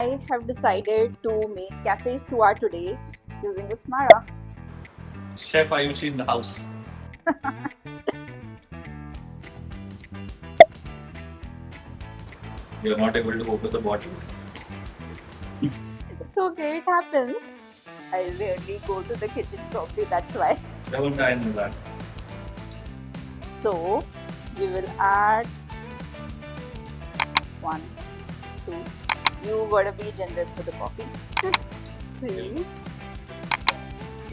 I have decided to make Cafe Sua today using Usmara. Chef Ayushi in the house. You're not able to open the bottle. It's okay, it happens. I rarely go to the kitchen properly, that's why. Don't I know that? So, we will add 1, 2. You gotta be generous with the coffee. 3.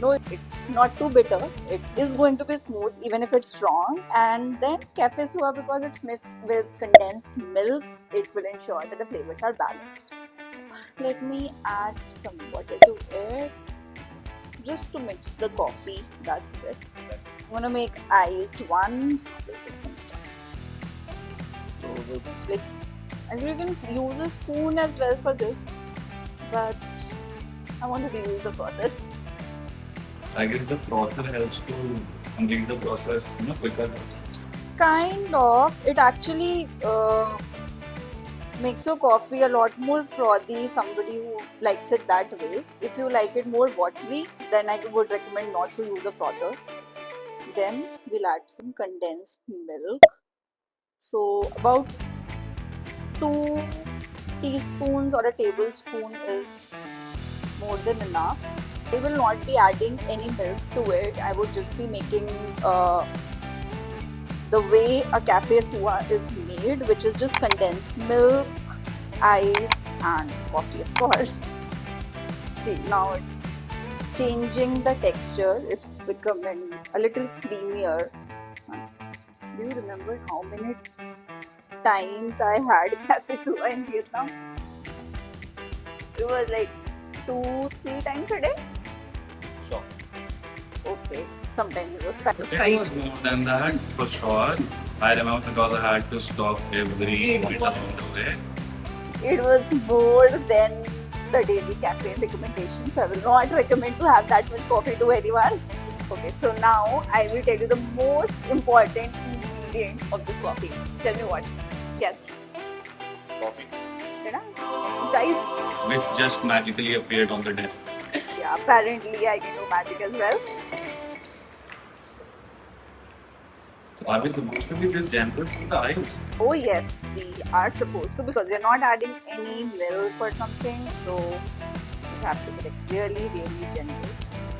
No, it's not too bitter. It is going to be smooth even if it's strong. And then Cafe Sua, because it's mixed with condensed milk, it will ensure that the flavors are balanced. Let me add some water to it just to mix the coffee. That's it. I'm gonna make iced one. This thing stops. So we'll just mix. And you can use a spoon as well for this, but I want to reuse the frother. I guess the frother helps to complete the process, quicker. Kind of. It actually makes your coffee a lot more frothy. Somebody who likes it that way. If you like it more watery, then I would recommend not to use a frother. Then we'll add some condensed milk. So about 2 teaspoons or a tablespoon is more than enough. I will not be adding any milk to it. I would just be making the way a Cafe Sua is made, which is just condensed milk, ice and coffee, of course. See, now it's changing the texture. It's becoming a little creamier. Do you remember how many times I had Cafe Sua in Vietnam? It was like 2-3 times a day. Sure. Okay, sometimes it was 5. It was more than that, for sure. I remember because I had to stop every It bit was- along the way. It was more than the daily caffeine recommendation, so I will not recommend to have that much coffee to anyone. Okay, so now I will tell you the most important ingredient of this coffee. Tell me what? Yes. Coffee. Size. Which just magically appeared on the desk. Yeah, apparently I can do magic as well. So are we supposed to be this generous with the ice? Oh yes, we are supposed to, because we are not adding any milk or something, so we have to be like really generous.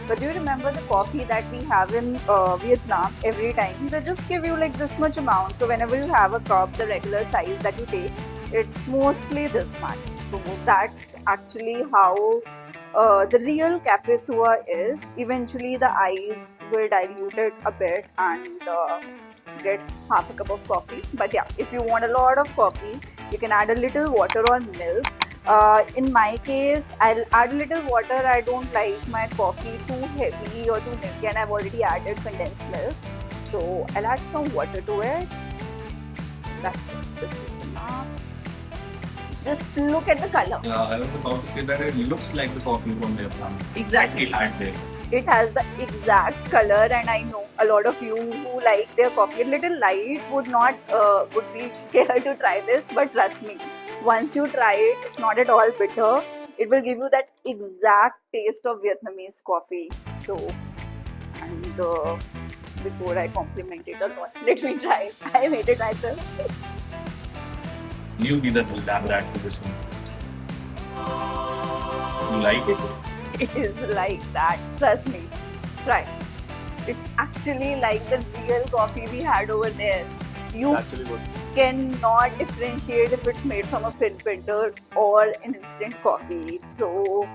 But do you remember the coffee that we have in Vietnam every time? They just give you like this much amount. So whenever you have a cup, the regular size that you take, it's mostly this much. So that's actually how the real Cafe Sua is. Eventually the ice will dilute it a bit and get half a cup of coffee. But yeah, if you want a lot of coffee, you can add a little water or milk. In my case, I'll add a little water. I don't like my coffee too heavy or too milky, and I've already added condensed milk. So I'll add some water to it. That's it. This is enough. Just look at the color. Yeah, I was about to say that it looks like the coffee from Vietnam. Exactly. It had there. It has the exact color, and I know a lot of you who like their coffee a little light would be scared to try this, but trust me, once you try it, it's not at all bitter. It will give you that exact taste of Vietnamese coffee. So, and before I compliment it a lot, let me try it. I made it myself. You be the lab rat to this one. You like it? It is like that. Trust me. Try. It's actually like the real coffee we had over there. You Actually good. cannot differentiate if it's made from a filter or an instant coffee. So,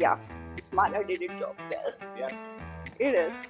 yeah, Smara did its job well. Yeah. It is.